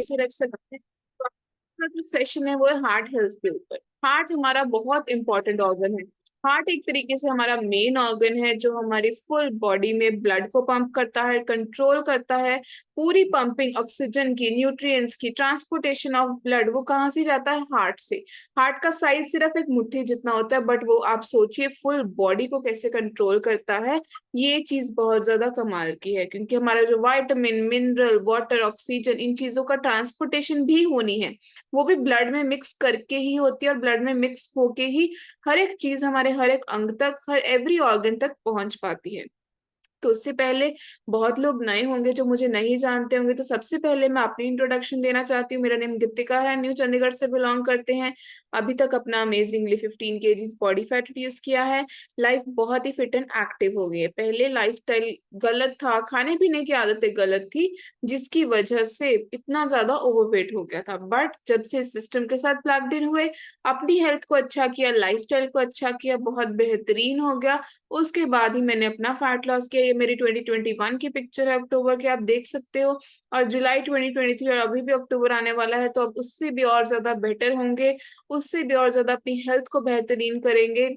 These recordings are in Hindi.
कैसे रख सकते हैं। तो आज का जो सेशन है वो है हार्ट हेल्थ के ऊपर। हार्ट हमारा बहुत इंपॉर्टेंट ऑर्गन है। हार्ट एक तरीके से हमारा मेन ऑर्गन है जो हमारी फुल बॉडी में ब्लड को पंप करता है, कंट्रोल करता है। पूरी पंपिंग ऑक्सीजन की, न्यूट्रिएंट्स की, ट्रांसपोर्टेशन ऑफ ब्लड वो कहाँ से जाता है? हार्ट से। हार्ट का साइज सिर्फ एक मुट्ठी जितना होता है, बट वो आप सोचिए फुल बॉडी को कैसे कंट्रोल करता है। ये चीज बहुत ज्यादा कमाल की है, क्योंकि हमारा जो विटामिन, मिनरल, वाटर, ऑक्सीजन, इन चीजों का ट्रांसपोर्टेशन भी होनी है, वो भी ब्लड में मिक्स करके ही होती है, और ब्लड में मिक्स होके ही हर एक चीज हमारे हर एक अंग तक, हर एवरी ऑर्गन तक पहुंच पाती है। तो उससे पहले, बहुत लोग नए होंगे जो मुझे नहीं जानते होंगे, तो सबसे पहले मैं अपनी इंट्रोडक्शन देना चाहती हूँ। मेरा नेम गीतिका है, न्यू चंडीगढ़ से बिलोंग करते हैं। अभी तक अपना amazingly 15 kg body fat reduce किया है। लाइफ बहुत ही फिट एंड एक्टिव हो गई है। पहले लाइफस्टाइल गलत था, खाने पीने की आदतें गलत थी, जिसकी वजह से इतना ज्यादा ओवरवेट हो गया था। बट जब से सिस्टम के साथ प्लग्ड इन हुए, अपनी हेल्थ को अच्छा किया, लाइफस्टाइल को अच्छा किया, बहुत बेहतरीन हो गया। उसके बाद ही मैंने अपना फैट लॉस किया। ये मेरी 2021 की पिक्चर है, अक्टूबर की, आप देख सकते हो। और जुलाई 2023, और अभी भी अक्टूबर आने वाला है, तो अब उससे भी और ज्यादा बेटर होंगे, उससे भी और ज्यादा अपनी हेल्थ को बेहतरीन करेंगे,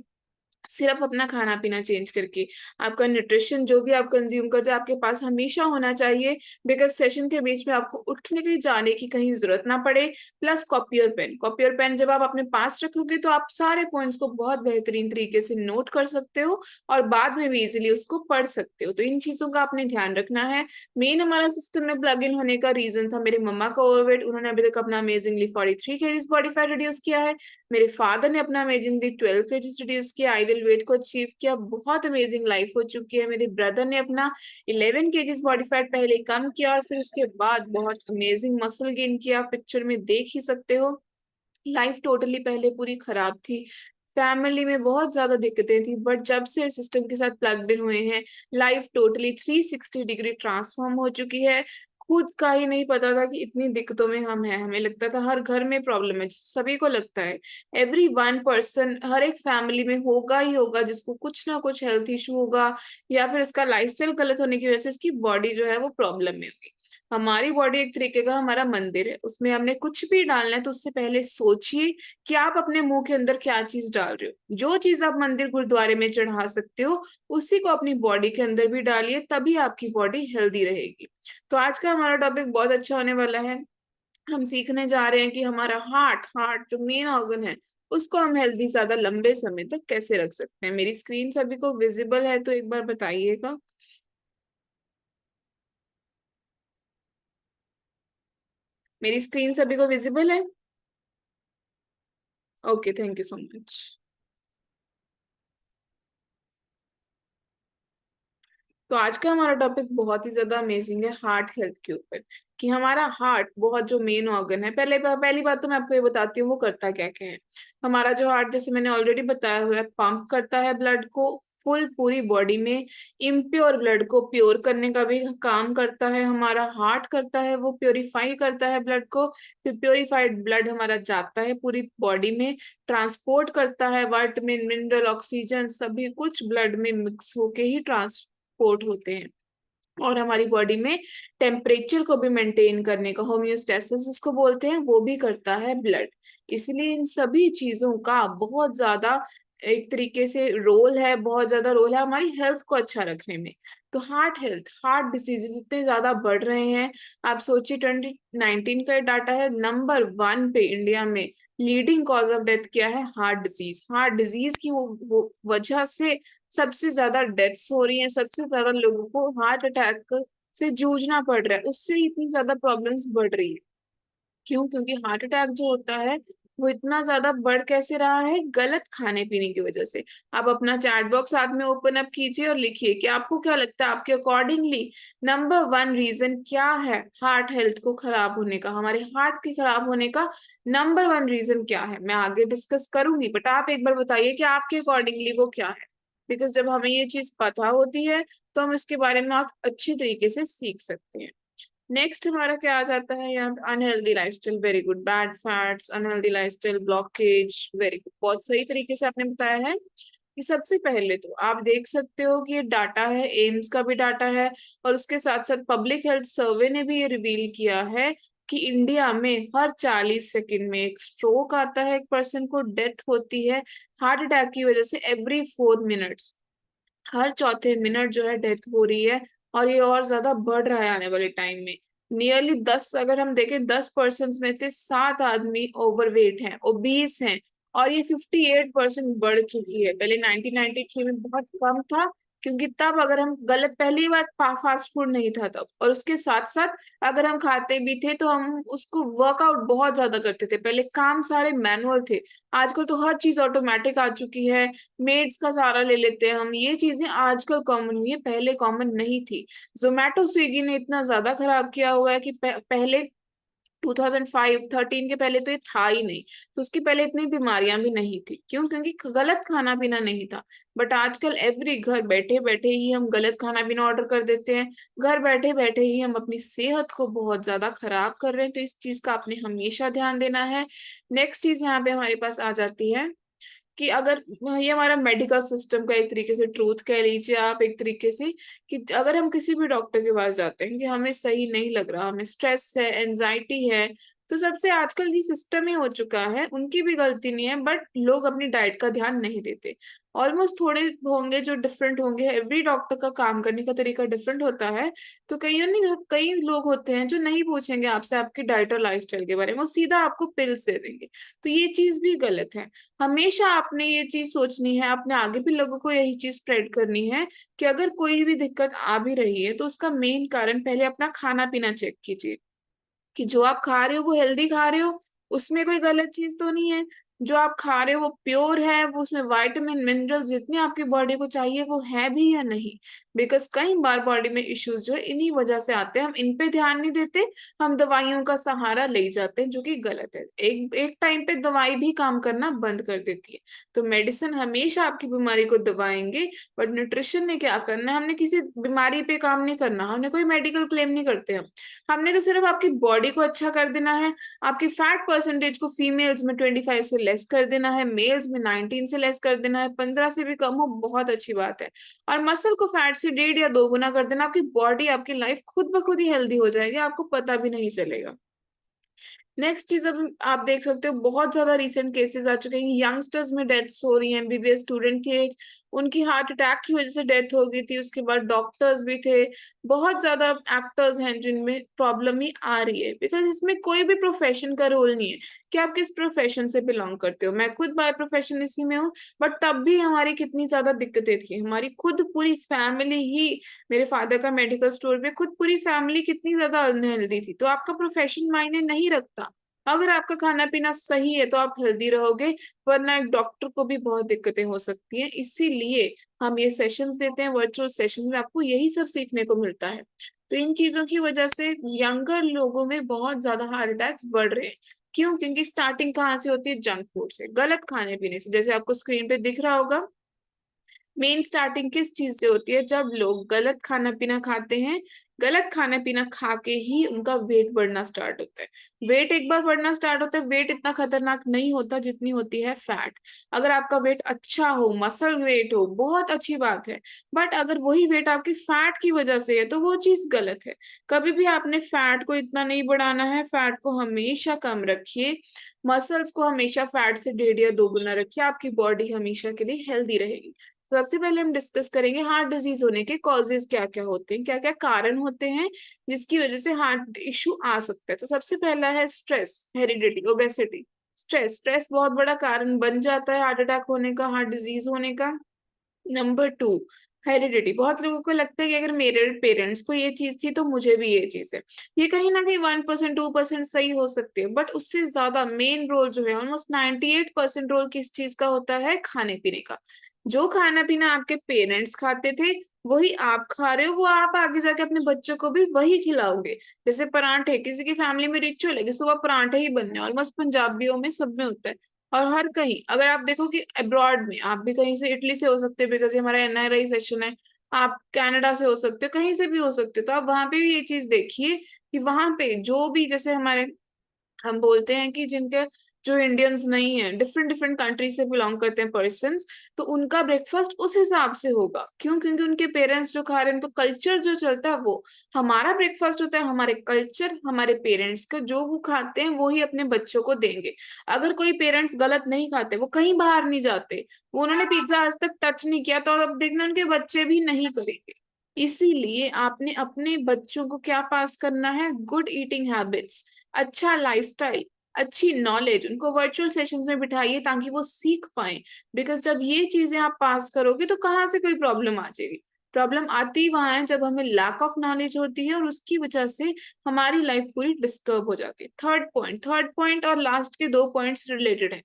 सिर्फ अपना खाना पीना चेंज करके। आपका न्यूट्रिशन जो भी आप कंज्यूम करते हैं आपके पास हमेशा होना चाहिए, बिकॉज सेशन के बीच में आपको उठने की, जाने की कहीं जरूरत ना पड़े। प्लस कॉपी और पेन, कॉपी और पेन जब आप अपने पास रखोगे तो आप सारे पॉइंट्स को बहुत बेहतरीन तरीके से नोट कर सकते हो, और बाद में भी इजीली उसको पढ़ सकते हो। तो इन चीजों का आपने ध्यान रखना है। मेन हमारा सिस्टम में प्लग इन होने का रीजन था मेरी मम्मा का ओवरवेट। उन्होंने अभी तक अपना amazingly 43 kg body fat reduce किया है। मेरे फादर ने अपना अमेजिंगली 12 kg रिड्यूस किया, आइडियल वेट को अचीव किया, बहुत अमेजिंग लाइफ हो चुकी है। मेरे ब्रदर ने अपना 11 kg बॉडी फैट पहले कम किया, और फिर उसके बाद बहुत अमेजिंग मसल गेन किया, पिक्चर में देख ही सकते हो। लाइफ टोटली पहले पूरी खराब थी, फैमिली में बहुत ज्यादा दिक्कतें थी, बट जब से सिस्टम के साथ प्लग्ड इन हुए हैं, लाइफ टोटली 360 डिग्री ट्रांसफॉर्म हो चुकी है। खुद का ही नहीं पता था कि इतनी दिक्कतों में हम हैं। हमें लगता था हर घर में प्रॉब्लम है, सभी को लगता है। एवरी वन पर्सन, हर एक फैमिली में होगा ही होगा जिसको कुछ ना कुछ हेल्थ इशू होगा, या फिर इसका लाइफस्टाइल गलत होने की वजह से उसकी बॉडी जो है वो प्रॉब्लम में होगी। हमारी बॉडी एक तरीके का हमारा मंदिर है, उसमें हमने कुछ भी डालना है तो उससे पहले सोचिए कि आप अपने मुंह के अंदर क्या चीज डाल रहे हो। जो चीज आप मंदिर गुरुद्वारे में चढ़ा सकते हो, उसी को अपनी बॉडी के अंदर भी डालिए, तभी आपकी बॉडी हेल्दी रहेगी। तो आज का हमारा टॉपिक बहुत अच्छा होने वाला है। हम सीखने जा रहे हैं कि हमारा हार्ट हार्ट जो मेन ऑर्गन है, उसको हम हेल्दी ज्यादा लंबे समय तक कैसे रख सकते हैं। मेरी स्क्रीन सभी को विजिबल है तो एक बार बताइएगा। मेरी स्क्रीन सभी को विजिबल है? Okay, thank you so much. तो आज का हमारा टॉपिक बहुत ही ज्यादा अमेजिंग है, हार्ट हेल्थ के ऊपर। कि हमारा हार्ट बहुत जो मेन ऑर्गन है, पहली बात तो मैं आपको ये बताती हूँ वो करता क्या क्या है। हमारा जो हार्ट, जैसे मैंने ऑलरेडी बताया हुआ है, पंप करता है ब्लड को फुल पूरी बॉडी में। इम्प्योर ब्लड को प्योर करने का भी काम करता है हमारा हार्ट, करता है वो प्योरीफाई करता है ब्लड को। फिर प्योरीफाइड ब्लड हमारा जाता है पूरी बॉडी में, ट्रांसपोर्ट करता है विटामिन, मिनरल, ऑक्सीजन, सभी कुछ ब्लड में मिक्स होके ही ट्रांसपोर्ट होते हैं। और हमारी बॉडी में टेम्परेचर को भी मेंटेन करने का, होम्योस्टेसिस जिसको बोलते हैं, वो भी करता है ब्लड। इसलिए इन सभी चीजों का बहुत ज्यादा एक तरीके से रोल है, बहुत ज्यादा रोल है हमारी हेल्थ को अच्छा रखने में। तो हार्ट हेल्थ, हार्ट डिसीजेस इतने ज्यादा बढ़ रहे हैं। आप सोचिए 2019 का डाटा है, नंबर 1 पे इंडिया में लीडिंग कॉज ऑफ डेथ क्या है? Heart disease. हार्ट डिजीज की वो वजह से सबसे ज्यादा डेथ्स हो रही हैं, सबसे ज्यादा लोगों को हार्ट अटैक से जूझना पड़ रहा है, उससे इतनी ज्यादा प्रॉब्लम्स बढ़ रही है। क्यों? क्योंकि हार्ट अटैक जो होता है वो इतना ज्यादा बढ़ कैसे रहा है? गलत खाने पीने की वजह से। आप अपना चैट बॉक्स साथ में ओपन अप कीजिए और लिखिए कि आपको क्या लगता है, आपके अकॉर्डिंगली नंबर 1 रीजन क्या है हार्ट हेल्थ को खराब होने का, हमारे हार्ट के खराब होने का नंबर 1 रीजन क्या है। मैं आगे डिस्कस करूंगी, बट आप एक बार बताइए कि आपके अकॉर्डिंगली वो क्या है। बिकॉज जब हमें ये चीज पता होती है तो हम इसके बारे में और अच्छी तरीके से सीख सकते हैं। नेक्स्ट हमारा क्या आ जाता है यहाँ पे? Unhealthy lifestyle, very good. Bad fats, unhealthy lifestyle, blockage, very good, बहुत सही तरीके से आपने बताया है। कि सबसे पहले तो आप देख सकते हो कि ये डाटा है, एम्स का भी डाटा है, और उसके साथ साथ पब्लिक हेल्थ सर्वे ने भी ये रिवील किया है कि इंडिया में हर 40 सेकंड में एक स्ट्रोक आता है, एक पर्सन को डेथ होती है हार्ट अटैक की वजह से। एवरी 4 मिनट्स, हर चौथे मिनट जो है डेथ हो रही है। और ये और ज्यादा बढ़ रहा है आने वाले टाइम में। नियरली 10, अगर हम देखें 10% में से 7 आदमी ओवरवेट हैं, ओबीस हैं। और ये 58% बढ़ चुकी है। पहले 1993 में बहुत कम था, क्योंकि तब अगर हम गलत, पहली बात फास्ट फूड नहीं था तब, और उसके साथ साथ अगर हम खाते भी थे तो हम उसको वर्कआउट बहुत ज्यादा करते थे। पहले काम सारे मैनुअल थे। आजकल तो हर चीज ऑटोमेटिक आ चुकी है। मेड्स का सहारा ले लेते हैं हम। ये चीजें आजकल कॉमन हुई है, पहले कॉमन नहीं थी। जोमेटो स्विगी ने इतना ज्यादा खराब किया हुआ है कि पहले 2005-13 के पहले तो ये था ही नहीं। तो उसके पहले इतनी बीमारियां भी नहीं थी। क्यों? क्योंकि गलत खाना पीना नहीं था। बट आजकल एवरी घर बैठे बैठे ही हम गलत खाना पीना ऑर्डर कर देते हैं। घर बैठे बैठे ही हम अपनी सेहत को बहुत ज्यादा खराब कर रहे हैं। तो इस चीज का आपने हमेशा ध्यान देना है। नेक्स्ट चीज यहाँ पे हमारे पास आ जाती है कि अगर, ये हमारा मेडिकल सिस्टम का एक तरीके से ट्रूथ कह लीजिए आप, एक तरीके से, कि अगर हम किसी भी डॉक्टर के पास जाते हैं कि हमें सही नहीं लग रहा, हमें स्ट्रेस है, एनजाइटी है, तो सबसे आजकल ये सिस्टम ही हो चुका है। उनकी भी गलती नहीं है, बट लोग अपनी डाइट का ध्यान नहीं देते। ऑलमोस्ट थोड़े होंगे जो डिफरेंट होंगे, एवरी डॉक्टर का काम करने का तरीका डिफरेंट होता है। तो कई नहीं, कई लोग होते हैं जो नहीं पूछेंगे आपसे आपकी डाइट और लाइफस्टाइल के बारे में, वो सीधा आपको पिल्स दे देंगे। तो ये चीज भी गलत है। हमेशा आपने ये चीज सोचनी है, आपने आगे भी लोगों को यही चीज स्प्रेड करनी है कि अगर कोई भी दिक्कत आ भी रही है तो उसका मेन कारण पहले अपना खाना पीना चेक कीजिए, कि जो आप खा रहे हो वो हेल्दी खा रहे हो, उसमें कोई गलत चीज तो नहीं है। जो आप खा रहे हो वो प्योर है, वो उसमें विटामिन मिनरल जितने आपकी बॉडी को चाहिए वो है भी या नहीं। बिकॉज कई बार बॉडी में इश्यूज जो है इन्हीं वजह से आते हैं, हम इन पे ध्यान नहीं देते। हम दवाइयों का सहारा ले जाते हैं, जो कि गलत है। एक एक टाइम पे दवाई भी काम करना बंद कर देती है। तो मेडिसिन हमेशा आपकी बीमारी को दबाएंगे, बट न्यूट्रिशन ने क्या करना है, हमने किसी बीमारी पे काम नहीं करना, हमने कोई मेडिकल क्लेम नहीं करते हम। हमने तो सिर्फ आपकी बॉडी को अच्छा कर देना है। आपकी फैट परसेंटेज को फीमेल्स में 25 से लेस कर देना है, मेल्स में 19 से लेस कर देना है, 15 से भी कम हो बहुत अच्छी बात है। और मसल को फैट से 1.5 या 2 गुना कर देना, आपकी बॉडी, आपकी लाइफ खुद ब खुद ही हेल्दी हो जाएगी, आपको पता भी नहीं चलेगा। नेक्स्ट चीज, अब आप देख सकते हो बहुत ज्यादा रिसेंट केसेस आ चुके हैं, यंगस्टर्स में डेथ्स हो रही हैं। एमबीबीएस स्टूडेंट थी एक, उनकी हार्ट अटैक की वजह से डेथ हो गई थी। उसके बाद डॉक्टर्स भी थे। बहुत ज्यादा एक्टर्स हैं जिनमें प्रॉब्लम ही आ रही है। बिकॉज इसमें कोई भी प्रोफेशन का रोल नहीं है कि आप किस प्रोफेशन से बिलोंग करते हो। मैं खुद बाय प्रोफेशन इसी में हूँ, बट तब भी हमारी कितनी ज्यादा दिक्कतें थी। हमारी खुद पूरी फैमिली ही, मेरे फादर का मेडिकल स्टोर पे, खुद पूरी फैमिली कितनी ज्यादा अनहेल्दी थी। तो आपका प्रोफेशन मायने नहीं रखता। अगर आपका खाना पीना सही है तो आप हेल्दी रहोगे, वरना एक डॉक्टर को भी बहुत दिक्कतें हो सकती हैं। इसीलिए हम ये सेशंस देते हैं, वर्चुअल सेशन में आपको यही सब सीखने को मिलता है। तो इन चीजों की वजह से यंगर लोगों में बहुत ज्यादा हार्ट अटैक्स बढ़ रहे हैं। क्यों? क्योंकि स्टार्टिंग कहाँ से होती है? जंक फूड से, गलत खाने पीने से। जैसे आपको स्क्रीन पे दिख रहा होगा, मेन स्टार्टिंग किस चीज से होती है? जब लोग गलत खाना पीना खाते हैं। गलत खाना पीना खा के ही उनका वेट बढ़ना स्टार्ट होता है। वेट एक बार बढ़ना स्टार्ट होता है, वेट इतना खतरनाक नहीं होता जितनी होती है फैट। अगर आपका वेट अच्छा हो, मसल वेट हो, बहुत अच्छी बात है। बट अगर वही वेट आपकी फैट की वजह से है तो वो चीज गलत है। कभी भी आपने फैट को इतना नहीं बढ़ाना है, फैट को हमेशा कम रखिए। मसल्स को हमेशा फैट से 1.5 या 2 गुना रखिए, आपकी बॉडी हमेशा के लिए हेल्दी रहेगी। तो सबसे पहले हम डिस्कस करेंगे हार्ट डिजीज होने के कॉजेज क्या क्या होते हैं, क्या क्या कारण होते हैं जिसकी वजह से हार्ट इशू आ सकता है। तो सबसे पहला है stress, heredity, obesity. Stress, stress बहुत बड़ा कारण बन जाता है हार्ट अटैक होने का, हार्ट डिजीज होने का। Number 2, heredity. बहुत लोगों को लगता है कि अगर मेरे पेरेंट्स को ये चीज थी तो मुझे भी ये चीज है। ये कहीं ना कहीं 1% 2% सही हो सकती है, बट उससे ज्यादा मेन रोल जो है, ऑलमोस्ट 98% रोल किस चीज का होता है? खाने पीने का। जो खाना पीना आपके पेरेंट्स खाते थे वही आप खा रहे हो, वो आप आगे जाके अपने बच्चों को भी वही खिलाओगे। जैसे परांठे, किसी की फैमिली में रिचुअल है कि सुबह परांठे ही बनने, ऑलमोस्ट पंजाबियों में सब में होता है। और हर कहीं अगर आप देखो कि अब्रॉड में, आप भी कहीं से इटली से हो सकते हो बिकॉज ये हमारा एनआरआई सेशन है। आप कनाडा से हो सकते हो, कहीं से भी हो सकते हो। तो आप वहां पे भी ये चीज देखिए कि वहां पे जो भी, जैसे हमारे, हम बोलते हैं कि जिनके जो इंडियंस नहीं है, डिफरेंट डिफरेंट कंट्री से बिलोंग करते हैं पर्सन्स, तो उनका ब्रेकफास्ट उस हिसाब से होगा। क्यों? क्योंकि उनके पेरेंट्स जो खा रहे हैं, उनको कल्चर जो चलता है वो। हमारा ब्रेकफास्ट होता है हमारे कल्चर, हमारे पेरेंट्स का, जो वो खाते हैं वो ही अपने बच्चों को देंगे। अगर कोई पेरेंट्स गलत नहीं खाते, वो कहीं बाहर नहीं जाते, वो उन्होंने पिज्जा आज तक टच नहीं किया, तो अब देखना उनके बच्चे भी नहीं करेंगे। इसीलिए आपने अपने बच्चों को क्या पास करना है? गुड ईटिंग हैबिट्स, अच्छा लाइफस्टाइल, अच्छी नॉलेज। उनको वर्चुअल सेशंस में बिठाइए ताकि वो सीख पाए। बिकॉज जब ये चीजें आप पास करोगे तो कहाँ से कोई प्रॉब्लम आ जाएगी? प्रॉब्लम आती वहां है जब हमें लैक ऑफ नॉलेज होती है, और उसकी वजह से हमारी लाइफ पूरी डिस्टर्ब हो जाती है। थर्ड पॉइंट और लास्ट के दो पॉइंट्स रिलेटेड है।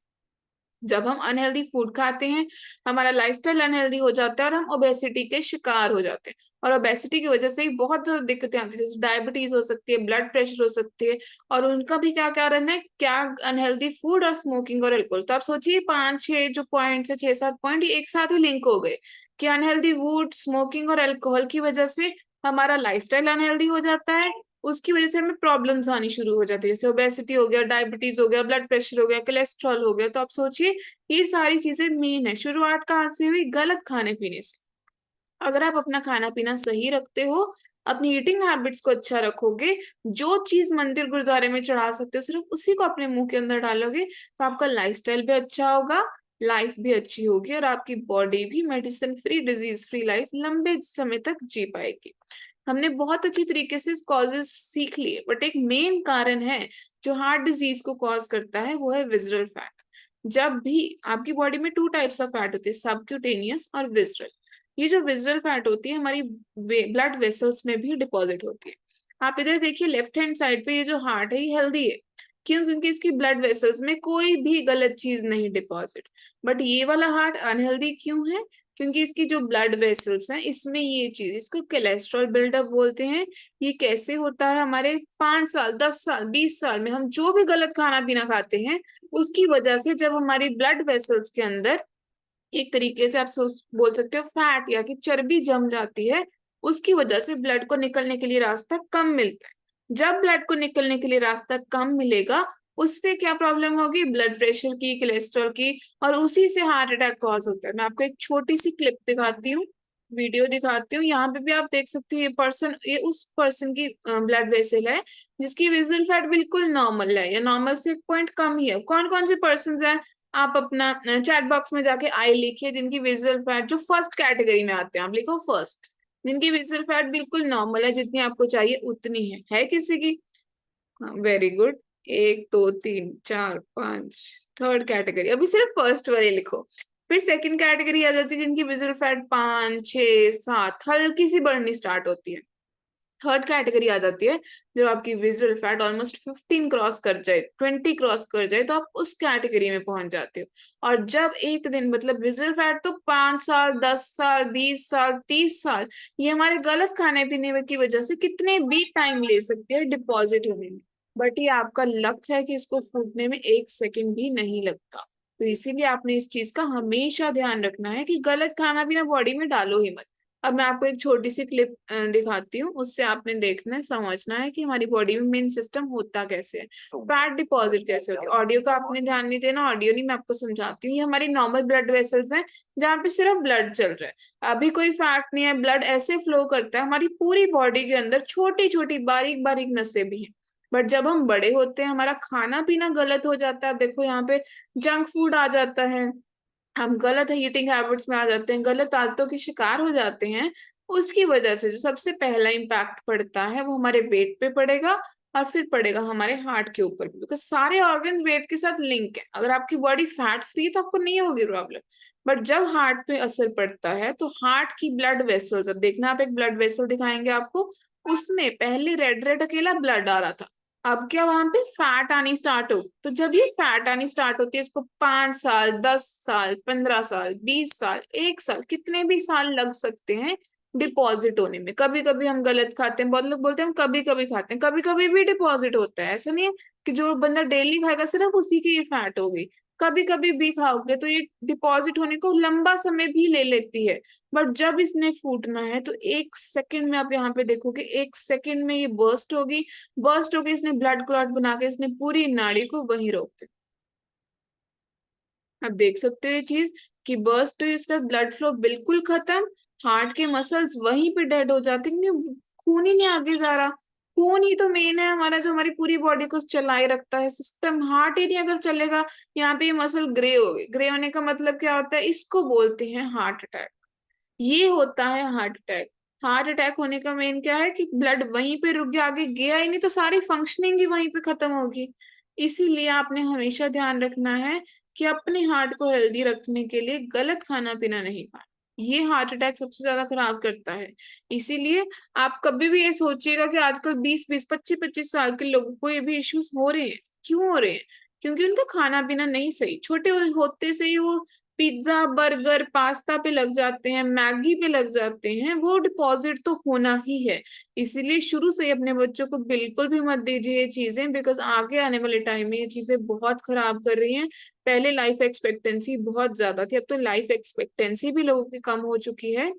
जब हम अनहेल्दी फूड खाते हैं, हमारा लाइफस्टाइल अनहेल्दी हो जाता है और हम ओबेसिटी के शिकार हो जाते हैं। और ओबेसिटी की वजह से ही बहुत ज्यादा दिक्कतें आती है, जैसे डायबिटीज हो सकती है, ब्लड प्रेशर हो सकती है। और उनका भी क्या कारण है? क्या? अनहेल्दी फूड और स्मोकिंग और अल्कोहल। तो आप सोचिए, पांच छह जो पॉइंट्स है, छह सात पॉइंट, ये एक साथ ही लिंक हो गए कि अनहेल्दी फूड, स्मोकिंग और अल्कोहल की वजह से हमारा लाइफस्टाइल अनहेल्दी हो जाता है। उसकी वजह से हमें प्रॉब्लम्स आनी शुरू हो जाती है, जैसे ओबेसिटी हो गया, डायबिटीज हो गया, ब्लड प्रेशर हो गया, कोलेस्ट्रॉल हो गया। तो आप सोचिए, ये सारी चीजें मेन है। शुरुआत कहाँ से हुई? गलत खाने पीने से। अगर आप अपना खाना पीना सही रखते हो, अपनी ईटिंग हैबिट्स को अच्छा रखोगे, जो चीज मंदिर गुरुद्वारे में चढ़ा सकते हो सिर्फ उसी को अपने मुंह के अंदर डालोगे, तो आपका लाइफस्टाइल भी अच्छा होगा, लाइफ भी अच्छी होगी, और आपकी बॉडी भी medicine free, disease free life लंबे समय तक जी पाएगी। हमने बहुत अच्छी तरीके से कॉजेस सीख लिए, बट एक मेन कारण है जो हार्ट डिजीज को कॉज करता है, वो है विजरल फैट। जब भी आपकी बॉडी में टू टाइप्स ऑफ फैट होती है, सबक्यूटेनियस और विजरल। ये जो विजरल फैट होती है, हमारी ब्लड वेसल्स में भी डिपॉजिट होती है। आप इधर देखिए, लेफ्ट हैंड साइड पे ये जो हार्ट है, ये हेल्दी है। क्यों? क्योंकि इसकी ब्लड वेसल्स में कोई भी गलत चीज नहीं डिपॉजिट। बट ये वाला हार्ट अनहेल्दी क्यों है? क्योंकि इसकी जो ब्लड वेसल्स हैं, इसमें ये चीज, इसको कोलेस्ट्रॉल बिल्डअप बोलते हैं। ये कैसे होता है? हमारे 5 साल, 10 साल, 20 साल में हम जो भी गलत खाना पीना खाते हैं, उसकी वजह से जब हमारी ब्लड वेसल्स के अंदर एक तरीके से आप सोच बोल सकते हो फैट या कि चर्बी जम जाती है, उसकी वजह से ब्लड को निकलने के लिए रास्ता कम मिलता है। जब ब्लड को निकलने के लिए रास्ता कम मिलेगा, उससे क्या प्रॉब्लम होगी? ब्लड प्रेशर की, कोलेस्ट्रॉल की, और उसी से हार्ट अटैक कॉज होता है। मैं आपको एक छोटी सी क्लिप दिखाती हूँ, वीडियो दिखाती हूँ। यहाँ पे भी आप देख सकते हो, ये पर्सन, ये उस पर्सन की ब्लड वेसल है जिसकी विजल फैट बिल्कुल नॉर्मल है, या नॉर्मल से एक पॉइंट कम ही है। कौन कौन से पर्सन हैं? आप अपना चैट बॉक्स में जाके आई लिखिए जिनकी विजुअल फैट जो फर्स्ट कैटेगरी में आते हैं, आप लिखो फर्स्ट, जिनकी विजुअल फैट बिल्कुल नॉर्मल है, जितनी आपको चाहिए उतनी है किसी की? हाँ, वेरी गुड। एक, दो, तीन, चार, पांच। थर्ड कैटेगरी, अभी सिर्फ फर्स्ट वाले लिखो। फिर सेकंड कैटेगरी आ जाती है जिनकी विजुअल फैट 5, 6, 7, हल्की सी बढ़नी स्टार्ट होती है। थर्ड कैटेगरी आ जाती है जब आपकी विजुअल फैट ऑलमोस्ट 15 क्रॉस कर जाए, 20 क्रॉस कर जाए, तो आप उस कैटेगरी में पहुंच जाते हो। और जब एक दिन, मतलब विजुअल फैट तो 5 साल, 10 साल, 20 साल, 30 साल, ये हमारे गलत खाने पीने की वजह से कितने भी टाइम ले सकती है डिपॉजिट होने में। बट ये आपका लक है कि इसको फूटने में 1 सेकंड भी नहीं लगता। तो इसीलिए आपने इस चीज का हमेशा ध्यान रखना है कि गलत खाना पीना बॉडी में डालो ही मत। अब मैं आपको एक छोटी सी क्लिप दिखाती हूँ, उससे आपने देखना है, समझना है कि हमारी बॉडी में मेन सिस्टम होता कैसे है, फैट डिपॉजिट कैसे होती है। ऑडियो का आपने ध्यान नहीं देना, ऑडियो नहीं, मैं आपको समझाती हूँ। ये हमारी नॉर्मल ब्लड वेसल्स हैं, जहाँ पे सिर्फ ब्लड चल रहा है, अभी कोई फैट नहीं है, ब्लड ऐसे फ्लो करता है। हमारी पूरी बॉडी के अंदर छोटी छोटी बारीक बारीक नसें भी हैं। बट जब हम बड़े होते हैं, हमारा खाना पीना गलत हो जाता है, देखो यहाँ पे जंक फूड आ जाता है, हम गलत ईटिंग हैबिट्स में आ जाते हैं, गलत आदतों के शिकार हो जाते हैं। उसकी वजह से जो सबसे पहला इम्पैक्ट पड़ता है वो हमारे वेट पे पड़ेगा, और फिर पड़ेगा हमारे हार्ट के ऊपर भी, बिकॉज सारे ऑर्गन्स वेट के साथ लिंक है। अगर आपकी बॉडी फैट फ्री तो आपको नहीं होगी प्रॉब्लम। बट जब हार्ट पे असर पड़ता है, तो हार्ट की ब्लड वेसल्स, अब देखना, आप एक ब्लड वेसल दिखाएंगे आपको, उसमें पहले रेड रेड अकेला ब्लड आ रहा था, अब क्या वहां पे फैट आनी स्टार्ट हो। तो जब ये फैट आनी स्टार्ट होती है, इसको 5 साल, 10 साल, 15 साल, 20 साल, 1 साल, कितने भी साल लग सकते हैं डिपॉजिट होने में। कभी कभी हम गलत खाते हैं, बहुत लोग बोलते हैं हम कभी कभी खाते हैं, कभी कभी भी डिपॉजिट होता है। ऐसा नहीं है कि जो बंदा डेली खाएगा सिर्फ उसी की ये फैट होगी। कभी कभी भी खाओगे तो ये डिपॉजिट होने को लंबा समय भी ले लेती है। बट जब इसने फूटना है, तो 1 सेकंड में, आप यहाँ पे देखोगे, 1 सेकंड में ये बर्स्ट होगी। बर्स्ट होके इसने ब्लड क्लॉट बना के इसने पूरी नाड़ी को वहीं रोक दिया। आप देख सकते हो ये चीज कि बर्स्ट हुई, उसका ब्लड फ्लो बिल्कुल खत्म, हार्ट के मसल्स वहीं पे डेड हो जाते हैं क्योंकि खून ही नहीं आगे जा रहा। खून ही तो मेन है हमारा, जो हमारी पूरी बॉडी को चलाए रखता है सिस्टम। हार्ट ही नहीं अगर चलेगा, यहाँ पे ये मसल ग्रे हो गए। ग्रे होने का मतलब क्या होता है, इसको बोलते हैं हार्ट अटैक। ये होता है हार्ट अटैक। हार्ट अटैक होने का मेन क्या है कि ब्लड वहीं पे रुक गया, आगे गया ही नहीं, तो सारी फंक्शनिंग ही वहीं पे खत्म होगी। इसीलिए आपने हमेशा ध्यान रखना है कि अपने हार्ट को हेल्दी रखने के लिए गलत खाना पीना नहीं खाना। ये हार्ट अटैक सबसे ज्यादा खराब करता है। इसीलिए आप कभी भी ये सोचिएगा कि आजकल 20-20 25-25 साल के लोगों को ये भी इश्यूज हो रहे हैं। क्यों हो रहे हैं? क्योंकि उनका खाना पीना नहीं सही। छोटे होते से ही वो पिज्जा बर्गर पास्ता पे लग जाते हैं, मैगी पे लग जाते हैं। वो डिपॉजिट तो होना ही है। इसीलिए शुरू से ही अपने बच्चों को बिल्कुल भी मत दीजिए ये चीजें, बिकॉज आगे आने वाले टाइम में ये चीजें बहुत खराब कर रही हैं। पहले लाइफ एक्सपेक्टेंसी बहुत ज्यादा थी, अब तो लाइफ एक्सपेक्टेंसी भी लोगों की कम हो चुकी है,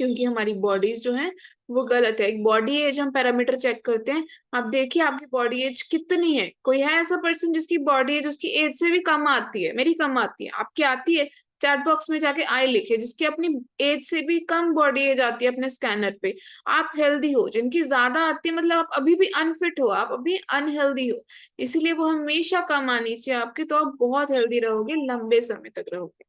क्योंकि हमारी बॉडीज जो है वो गलत है। एक बॉडी एज हम पैरामीटर चेक करते हैं। आप देखिए आपकी बॉडी एज कितनी है। कोई है ऐसा पर्सन जिसकी बॉडी एज उसकी एज से भी कम आती है? मेरी कम आती है, आपकी आती है? चैट बॉक्स में जाके आई लिखे जिसकी अपनी एज से भी कम बॉडी एज आती है अपने स्कैनर पे। आप हेल्दी हो। जिनकी ज्यादा आती है मतलब आप अभी भी अनफिट हो, आप अभी अनहेल्दी हो। इसीलिए वो हमेशा कम आनी चाहिए आपकी, तो आप बहुत हेल्दी रहोगे, लंबे समय तक रहोगे।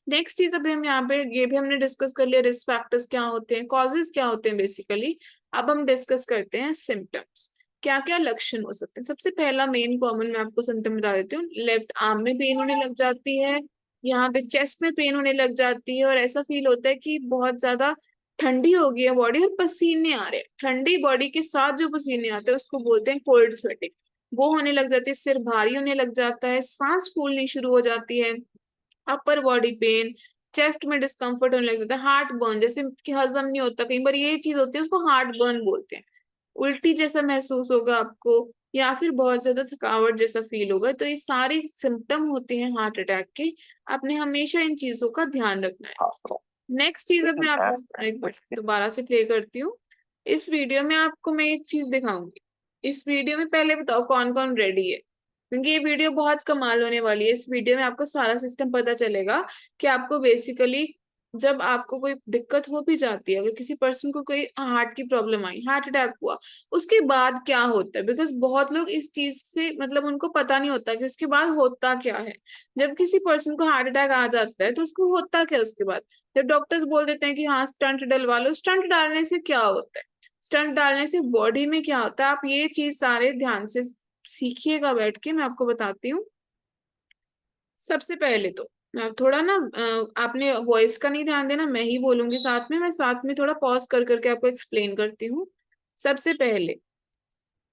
नेक्स्ट चीज अभी हम यहाँ पे ये भी हमने डिस्कस कर लिया, रिस्क फैक्टर्स क्या होते हैं, कॉजेज क्या होते हैं बेसिकली। अब हम डिस्कस करते हैं सिम्टम्स। क्या क्या लक्षण हो सकते हैं। सबसे पहला मेन कॉमन मैं आपको सिम्टम बता देती हूँ। लेफ्ट आर्म में पेन होने लग जाती है, यहाँ पे चेस्ट में पेन होने लग जाती है, और ऐसा फील होता है कि बहुत ज्यादा ठंडी हो गई है बॉडी और पसीने आ रहे हैं। ठंडी बॉडी के साथ जो पसीने आते हैं उसको बोलते हैं कोल्ड स्वेटिंग। वो होने लग जाती है, सिर भारी होने लग जाता है, सांस फूलनी शुरू हो जाती है, अपर बॉडी पेन, चेस्ट में डिस्कम्फर्ट होने लग जाता है, हार्ट बर्न, जैसे कि हजम नहीं होता कई बार ये चीज होती है, उसको हार्ट बर्न बोलते हैं। उल्टी जैसा महसूस होगा आपको, या फिर बहुत ज्यादा थकावट जैसा फील होगा। तो ये सारे सिम्टम होते हैं हार्ट अटैक के। आपने हमेशा इन चीजों का ध्यान रखना है। नेक्स्ट चीज अब मैं आपको एक बार दोबारा से प्ले करती हूँ। इस वीडियो में आपको मैं एक चीज दिखाऊंगी। इस वीडियो में पहले बताओ कौन कौन रेडी है, क्योंकि ये वीडियो बहुत कमाल होने वाली है। इस वीडियो में आपको सारा सिस्टम पता चलेगा कि आपको बेसिकली जब आपको कोई दिक्कत हो भी जाती है, अगर किसी पर्सन को कोई हार्ट की प्रॉब्लम आई, हार्ट अटैक हुआ, उसके बाद क्या होता है। बिकॉज बहुत लोग इस चीज से मतलब उनको पता नहीं होता कि उसके बाद होता क्या है। जब किसी पर्सन को हार्ट अटैक आ जाता है तो उसको होता क्या है उसके बाद। जब डॉक्टर्स बोल देते हैं कि हाँ स्टंट डलवा लो, स्टंट डालने से क्या होता है, स्टंट डालने से बॉडी में क्या होता है, आप ये चीज सारे ध्यान से सीखिएगा बैठ के। मैं आपको बताती हूँ। सबसे पहले तो थोड़ा ना आपने वॉइस का नहीं ध्यान देना, मैं ही बोलूंगी साथ में, मैं साथ में थोड़ा पॉज कर करके आपको एक्सप्लेन करती हूँ। सबसे पहले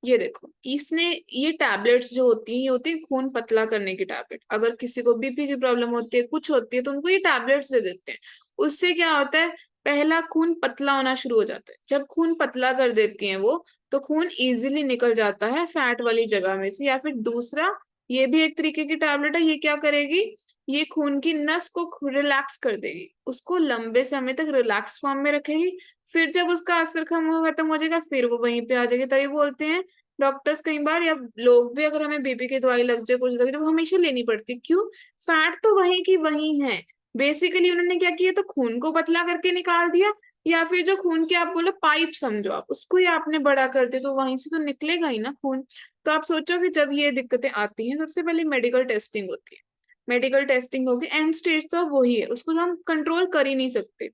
ये देखो, इसने ये टैबलेट्स जो होती हैं ये होती है खून पतला करने की टैबलेट। अगर किसी को बीपी की प्रॉब्लम होती है, कुछ होती है, तो उनको ये टैबलेट्स दे देते हैं। उससे क्या होता है, पहला खून पतला होना शुरू हो जाता है। जब खून पतला कर देती हैं वो, तो खून इजीली निकल जाता है फैट वाली जगह में से। या फिर दूसरा, ये भी एक तरीके की टैबलेट है। ये क्या करेगी, ये खून की नस को रिलैक्स कर देगी, उसको लंबे समय तक रिलैक्स फॉर्म में रखेगी। फिर जब उसका असर खत्म हो जाएगा, फिर वो वहीं पे आ जाएगी। तभी बोलते हैं डॉक्टर्स कई बार, या लोग भी, अगर हमें बीपी की दवाई लग जाए, कुछ लग जाए, वो हमेशा लेनी पड़ती। क्यों? फैट तो वहीं की वहीं है। बेसिकली उन्होंने क्या किया, तो खून को पतला करके निकाल दिया, या फिर जो खून की आप बोलो पाइप समझो आप, उसको ही आपने बड़ा कर दिया, तो वहीं से तो निकलेगा ही ना खून। तो आप सोचो कि जब ये दिक्कतें आती हैं, सबसे पहले मेडिकल टेस्टिंग होती है। मेडिकल टेस्टिंग होगी, एंड स्टेज तो वही है, उसको तो हम कंट्रोल कर ही नहीं सकते।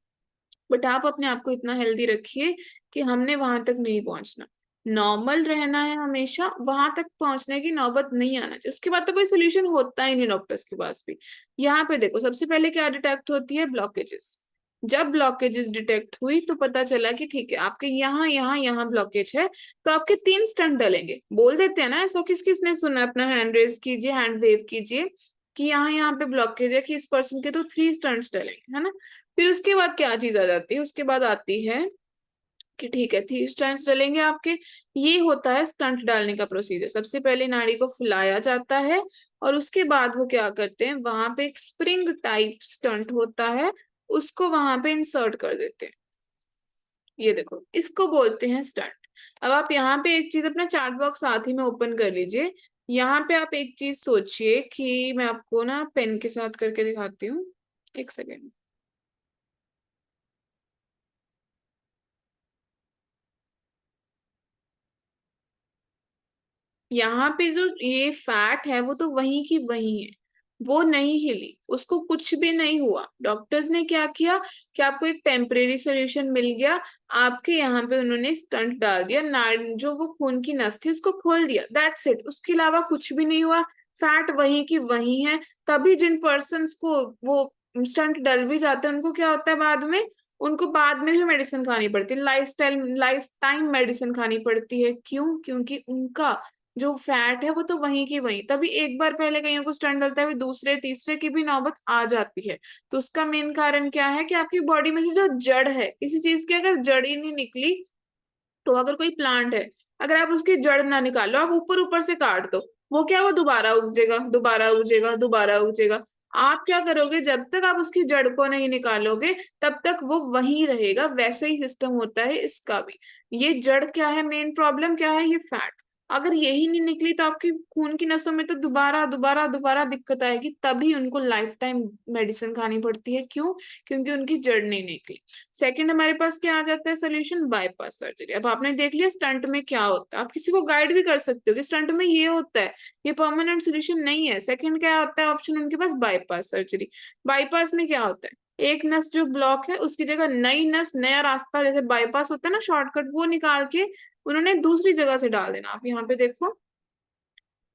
बट आप अपने आप को इतना हेल्दी रखिए कि हमने वहां तक नहीं पहुंचना। नॉर्मल रहना है हमेशा, वहां तक पहुंचने की नौबत नहीं आना चाहिए। उसके बाद तो कोई सोल्यूशन होता ही नहीं डॉक्टर्स के पास भी। यहाँ पे देखो, सबसे पहले क्या डिटेक्ट होती है, ब्लॉकेजेस। जब ब्लॉकेजेस डिटेक्ट हुई तो पता चला कि ठीक है आपके यहाँ यहाँ यहाँ ब्लॉकेज है, तो आपके 3 स्टंट डलेंगे। बोल देते हैं ना ऐसा, किस किसने सुना है? अपना हैंड रेज कीजिए, हैंड वेव कीजिए कि यहाँ पे ब्लॉकेज है, कि इस पर्सन के तो 3 स्टंट्स डलेंगे, है ना। फिर उसके बाद क्या चीज आ जाती है, उसके बाद आती है कि ठीक है 3 स्टंट्स डलेंगे आपके। ये होता है स्टंट डालने का प्रोसीजर। सबसे पहले नाड़ी को फुलाया जाता है, और उसके बाद वो क्या करते हैं, वहां पे एक स्प्रिंग टाइप स्टंट होता है, उसको वहां पे इंसर्ट कर देते हैं। ये देखो, इसको बोलते हैं स्टंट। अब आप यहाँ पे एक चीज अपना चार्ट बॉक्स साथ ही में ओपन कर लीजिए। यहाँ पे आप एक चीज सोचिए कि मैं आपको ना पेन के साथ करके दिखाती हूँ। एक सेकेंड। यहाँ पे जो ये फैट है वो तो वहीं की वहीं है, वो नहीं हिली, उसको कुछ भी नहीं हुआ। डॉक्टर्स ने क्या किया कि आपको एक टेम्परेरी सोल्यूशन मिल गया, आपके यहाँ पे उन्होंने स्टंट डाल दिया, जो वो खून की नस थी उसको खोल दिया, दैट्स इट, उसके अलावा कुछ भी नहीं हुआ। फैट वहीं की वहीं है। तभी जिन पर्सन्स को वो स्टंट डल भी जाते हैं उनको क्या होता है बाद में, उनको बाद में भी मेडिसिन खानी पड़ती है, लाइफ टाइम मेडिसिन खानी पड़ती है। क्यों? क्योंकि उनका जो फैट है वो तो वहीं की वहीं, तभी एक बार पहले कईयों को स्टंट डलता है, दूसरे तीसरे की भी नौबत आ जाती है। तो उसका मेन कारण क्या है कि आपकी बॉडी में से जो जड़ है किसी चीज की, अगर जड़ ही नहीं निकली, तो अगर कोई प्लांट है, अगर आप उसकी जड़ ना निकालो, आप ऊपर ऊपर से काट दो, वो क्या, वो दोबारा उगजेगा, दोबारा उगेगा, दोबारा उगेगा। आप क्या करोगे, जब तक आप उसकी जड़ को नहीं निकालोगे तब तक वो वहीं रहेगा। वैसे ही सिस्टम होता है इसका भी। ये जड़ क्या है, मेन प्रॉब्लम क्या है, ये फैट। अगर यही नहीं निकली तो आपकी खून की नसों में तो दोबारा दोबारा दोबारा दिक्कत आएगी, तभी उनको लाइफ टाइम मेडिसिन खानी पड़ती है। क्यों? क्योंकि उनकी जड़ नहीं निकली। सेकंड हमारे पास क्या आ जाता है सोल्यूशन, बाईपास सर्जरी। अब आपने देख लिया स्टंट में क्या होता है, आप किसी को गाइड भी कर सकते हो कि स्टंट में ये होता है, ये परमानेंट सोल्यूशन नहीं है। सेकंड क्या होता है ऑप्शन उनके पास, बाईपास सर्जरी। बाईपास में क्या होता है, एक नस जो ब्लॉक है उसकी जगह नई नस, नया रास्ता, जैसे बाईपास होता है ना शॉर्टकट, वो निकाल के उन्होंने दूसरी जगह से डाल देना। आप यहाँ पे देखो,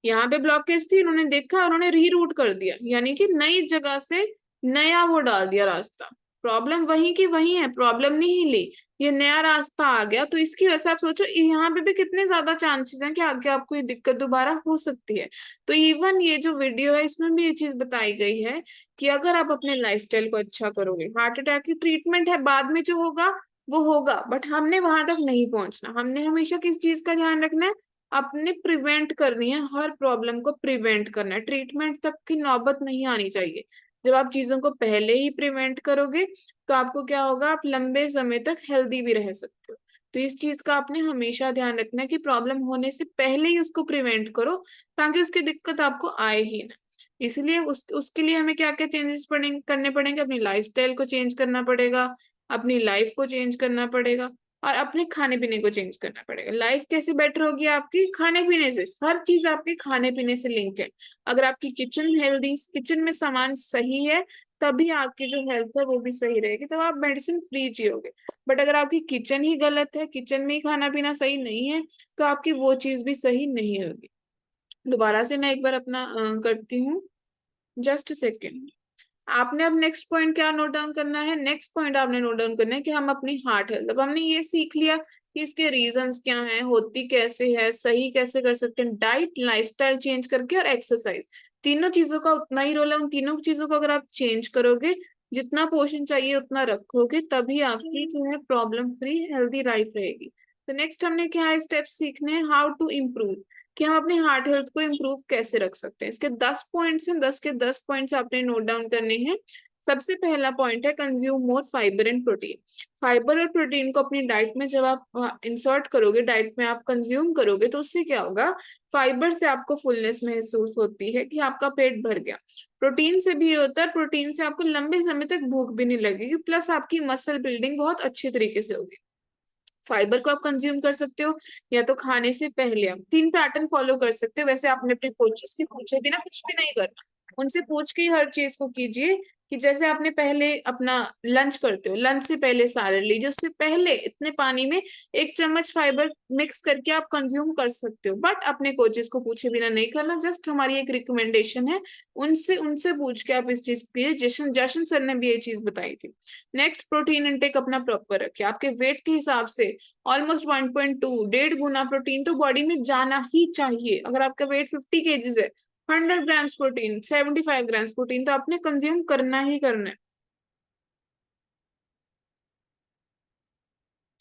यहाँ पे ब्लॉकेज थी, उन्होंने देखा, उन्होंने रीरूट कर दिया, यानी कि नई जगह से नया वो डाल दिया रास्ता। प्रॉब्लम वहीं की वहीं है, प्रॉब्लम नहीं हिली, ये नया रास्ता आ गया। तो इसकी वजह से आप सोचो यहाँ पे भी कितने ज्यादा चांसेस हैं कि आगे आपको ये दिक्कत दोबारा हो सकती है। तो इवन ये जो वीडियो है इसमें भी ये चीज बताई गई है कि अगर आप अपने लाइफस्टाइल को अच्छा करोगे, हार्ट अटैक की ट्रीटमेंट है, बाद में जो होगा वो होगा, बट हमने वहां तक नहीं पहुंचना। हमने हमेशा किस चीज का ध्यान रखना है, अपने प्रिवेंट करनी है, हर प्रॉब्लम को प्रिवेंट करना है, ट्रीटमेंट तक की नौबत नहीं आनी चाहिए। जब आप चीजों को पहले ही प्रिवेंट करोगे तो आपको क्या होगा, आप लंबे समय तक हेल्दी भी रह सकते हो। तो इस चीज का आपने हमेशा ध्यान रखना है कि प्रॉब्लम होने से पहले ही उसको प्रिवेंट करो, ताकि उसकी दिक्कत आपको आए ही ना। इसलिए उसके लिए हमें क्या क्या चेंजेस करने पड़ेंगे, अपनी लाइफस्टाइल को चेंज करना पड़ेगा, अपनी लाइफ को चेंज करना पड़ेगा, और अपने खाने पीने को चेंज करना पड़ेगा। लाइफ कैसे बेटर होगी आपकी, खाने पीने से। हर चीज आपके खाने पीने से लिंक है। अगर आपकी किचन हेल्दी, किचन में सामान सही है, तभी आपकी जो हेल्थ है वो भी सही रहेगी, तब आप मेडिसिन फ्री जियोगे। बट अगर आपकी किचन ही गलत है, किचन में ही खाना पीना सही नहीं है, तो आपकी वो चीज भी सही नहीं होगी। दोबारा से मैं एक बार अपना करती हूँ, जस्ट सेकेंड। आपने अब नेक्स्ट पॉइंट क्या नोट डाउन करना है, नेक्स्ट पॉइंट आपने नोट डाउन करना है कि हम अपनी हार्ट हेल्थ, अब हमने ये सीख लिया कि इसके रीजंस क्या हैं, होती कैसे है, सही कैसे कर सकते हैं, डाइट लाइफस्टाइल चेंज करके और एक्सरसाइज, तीनों चीजों का उतना ही रोल है। उन तीनों चीजों को अगर आप चेंज करोगे, जितना पोर्शन चाहिए उतना रखोगे, तभी आपकी जो है प्रॉब्लम फ्री हेल्दी लाइफ रहेगी। तो नेक्स्ट हमने क्या स्टेप्स सीखने हैं, हाउ टू इम्प्रूव, कि हम अपनी हार्ट हेल्थ को इम्प्रूव कैसे रख सकते हैं। इसके 10 पॉइंट्स हैं, 10 के 10 पॉइंट्स आपने नोट डाउन करने हैं। सबसे पहला पॉइंट है consume more fibre and protein. Fibre और प्रोटीन को अपनी डाइट में जब आप इंसर्ट करोगे, डाइट में आप कंज्यूम करोगे, तो उससे क्या होगा, फाइबर से आपको फुलनेस महसूस होती है कि आपका पेट भर गया। प्रोटीन से भी ये होता है, प्रोटीन से आपको लंबे समय तक भूख भी नहीं लगेगी, प्लस आपकी मसल बिल्डिंग बहुत अच्छी तरीके से होगी। फाइबर को आप कंज्यूम कर सकते हो, या तो खाने से पहले आप 3 पैटर्न फॉलो कर सकते हो। वैसे आपने अपने कोचेस से पूछे बिना कुछ भी नहीं करना, उनसे पूछ के ही हर चीज को कीजिए। कि जैसे आपने पहले अपना लंच करते हो, लंच से पहले सैलड लीजिए, उससे पहले इतने पानी में 1 चम्मच फाइबर मिक्स करके आप कंज्यूम कर सकते हो, बट अपने कोचेस को पूछे बिना नहीं करना, जस्ट हमारी एक रिकमेंडेशन है। उनसे उनसे पूछ के आप इस चीज की, जशन जशन सर ने भी ये चीज बताई थी। नेक्स्ट, प्रोटीन इंटेक अपना प्रॉपर रखिए, आपके वेट के हिसाब से ऑलमोस्ट 1.2, 1.5 गुना प्रोटीन तो बॉडी में जाना ही चाहिए। अगर आपका वेट 50 kgs है, 100 ग्राम्स प्रोटीन, 75 ग्राम्स प्रोटीन तो आपने कंज्यूम करना ही करना है।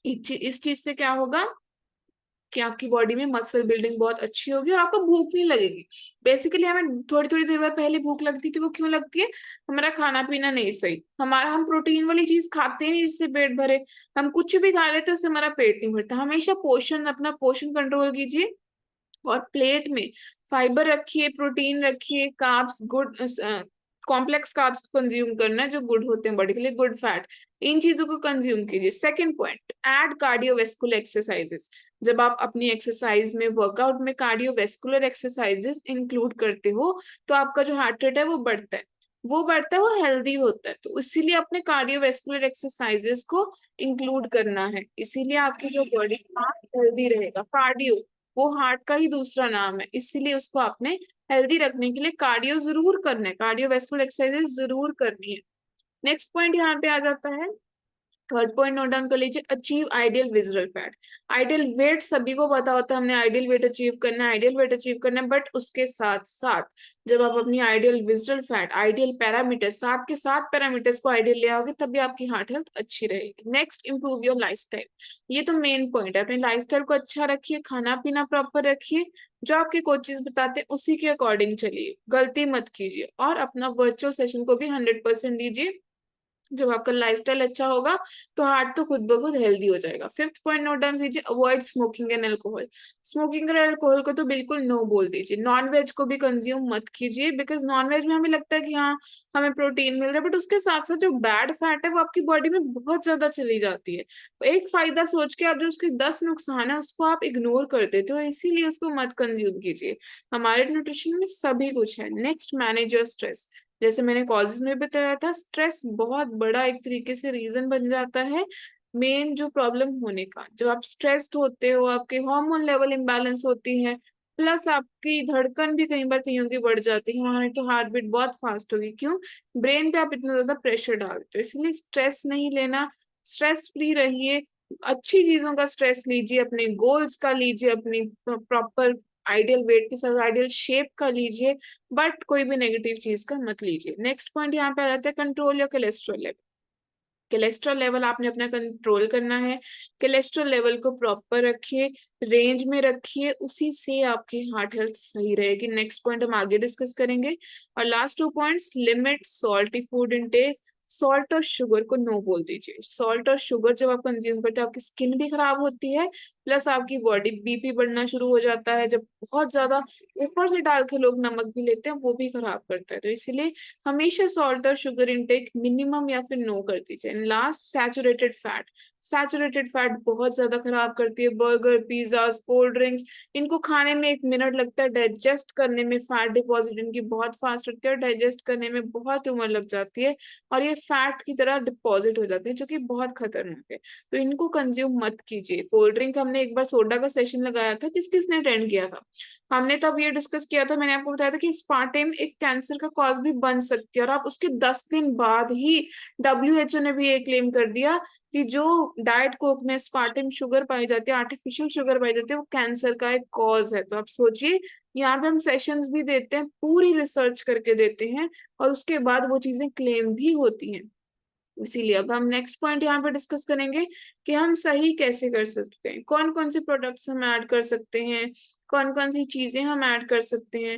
इस चीज से क्या होगा कि आपकी बॉडी में मसल बिल्डिंग बहुत अच्छी होगी और आपको भूख नहीं लगेगी। बेसिकली हमें थोड़ी थोड़ी देर बाद पहले भूख लगती थी, वो क्यों लगती है, हमारा खाना पीना नहीं सही, हमारा हम प्रोटीन वाली चीज खाते ही नहीं जिससे पेट भरे। हम कुछ भी खा लेते हैं उससे हमारा पेट नहीं भरता। हमेशा पोषण, अपना पोषण कंट्रोल कीजिए, और प्लेट में फाइबर रखिए, प्रोटीन रखिए, carbs good, complex carbs consume करना है जो गुड होते हैं बॉडी के लिए, गुड फैट, इन चीजों को कंज्यूम कीजिए। Second point, add cardiovascular exercises. जब आप अपनी एक्सरसाइज में, वर्कआउट में कार्डियोवेस्कुलर एक्सरसाइजेस इंक्लूड करते हो तो आपका जो हार्ट रेट है वो बढ़ता है, वो हेल्दी होता है। तो इसीलिए अपने कार्डियोवेस्कुलर एक्सरसाइजेस को इंक्लूड करना है, इसीलिए आपकी जो बॉडी हार्ट हेल्दी रहेगा। कार्डियो वो हार्ट का ही दूसरा नाम है, इसीलिए उसको आपने हेल्दी रखने के लिए कार्डियो जरूर करना है, कार्डियोवेस्कुलर एक्सरसाइजेस जरूर करनी है। नेक्स्ट पॉइंट यहाँ पे आ जाता है, थर्ड पॉइंट नोट डाउन कर लीजिए, achieve ideal visceral fat. Ideal weight सभी को पता होता है, हमने आइडियल वेट अचीव करना है, आइडियल वेट अचीव करना है, बट उसके साथ साथ जब आप अपनी ideal visceral fat, ideal parameter, सात के सात पैरामीटर्स को आइडियल ले आओगे तभी आपकी हार्ट हेल्थ अच्छी रहेगी। Next, improve your lifestyle. ये तो मेन पॉइंट है, अपने लाइफस्टाइल को अच्छा रखिए, खाना पीना प्रॉपर रखिए, जो आपके कोचेस बताते हैं उसी के अकॉर्डिंग चलिए, गलती मत कीजिए, और अपना वर्चुअल सेशन को भी 100% दीजिए। जब आपका लाइफस्टाइल अच्छा होगा तो हार्ट तो खुद ब खुद हेल्दी हो जाएगा। फिफ्थ पॉइंट नोट डाउन कीजिए, avoid smoking and alcohol. Smoking और अल्कोहल को तो बिल्कुल नो बोल दीजिए। नॉन वेज को भी कंज्यूम मत कीजिए, बिकॉज नॉन वेज में हमें लगता है कि हाँ हमें प्रोटीन मिल रहा है, बट उसके साथ साथ जो बैड फैट है वो आपकी बॉडी में बहुत ज्यादा चली जाती है। एक फायदा सोच के आप जो उसके 10 नुकसान है उसको आप इग्नोर कर देते हो, इसीलिए उसको मत कंज्यूम कीजिए। हमारे न्यूट्रिशन में सभी कुछ है। Next, manage your stress. जैसे मैंने कॉजेज में बताया था, स्ट्रेस बहुत बड़ा एक तरीके से रीजन बन जाता है मेन जो प्रॉब्लम होने का। जब आप स्ट्रेस्ड होते हो, आपके हार्मोन लेवल इम्बैलेंस होती है, प्लस आपकी धड़कन भी कई बार कहीं की बढ़ जाती है, हमारी तो हार्ट बीट बहुत फास्ट होगी। क्यों? ब्रेन पे आप इतना ज्यादा प्रेशर डालते हो। इसलिए स्ट्रेस नहीं लेना, स्ट्रेस फ्री रहिए, अच्छी चीजों का स्ट्रेस लीजिए, अपने गोल्स का लीजिए, अपनी प्रॉपर आइडियल वेट के साथ आइडियल शेप का लीजिए, बट कोई भी नेगेटिव चीज का मत लीजिए। नेक्स्ट पॉइंट यहाँ पे आ जाता है, control your cholesterol level. Cholesterol level आपने अपना कंट्रोल करना है, कोलेस्ट्रॉल लेवल को प्रॉपर रखिए, रेंज में रखिए, उसी से आपकी हार्ट हेल्थ सही रहेगी। नेक्स्ट पॉइंट हम आगे डिस्कस करेंगे। और last 2 points, limit salty food intake. Salt और शुगर को नो बोल दीजिए। सॉल्ट और शुगर जब आप कंज्यूम करते हो आपकी स्किन भी खराब होती है, प्लस आपकी बॉडी बीपी बढ़ना शुरू हो जाता है। जब बहुत ज्यादा ऊपर से डाल के लोग नमक भी लेते हैं वो भी खराब करता है, तो इसलिए हमेशा सॉल्ट और शुगर इनटेक मिनिमम या फिर नो कर दीजिए। Last, saturated fat. Saturated fat बहुत ज्यादा खराब करती है। बर्गर, पिज्जा, कोल्ड ड्रिंक्स, इनको खाने में 1 मिनट लगता है, डाइजेस्ट करने में फैट डिपॉजिट इनकी बहुत फास्ट होती है, और डाइजेस्ट करने में बहुत उम्र लग जाती है, और ये फैट की तरह डिपॉजिट हो जाते हैं जो कि बहुत खतरनाक है। तो इनको कंज्यूम मत कीजिए। कोल्ड ड्रिंक, हमने एक बार सोडा का सेशन लगाया था, किस किसने अटेंड किया था? हमने तब ये डिस्कस किया था, मैंने आपको बताया था कि स्पार्टेम एक कैंसर का कॉज भी बन सकती है, और आप उसके 10 दिन बाद ही WHO ने भी ये क्लेम कर दिया कि जो डाइट कोक में स्पार्टेम शुगर पाई जाती है, आर्टिफिशियल शुगर पाई जाती है, वो कैंसर का एक कॉज है। तो आप सोचिए, यहाँ पे हम सेशंस भी देते हैं, पूरी रिसर्च करके देते हैं, और उसके बाद वो चीजें क्लेम भी होती हैं। इसीलिए अब हम नेक्स्ट पॉइंट यहाँ पे डिस्कस करेंगे कि हम सही कैसे कर सकते हैं, कौन कौन से प्रोडक्ट्स हम ऐड कर सकते हैं, कौन कौन सी चीजें हम ऐड कर सकते हैं।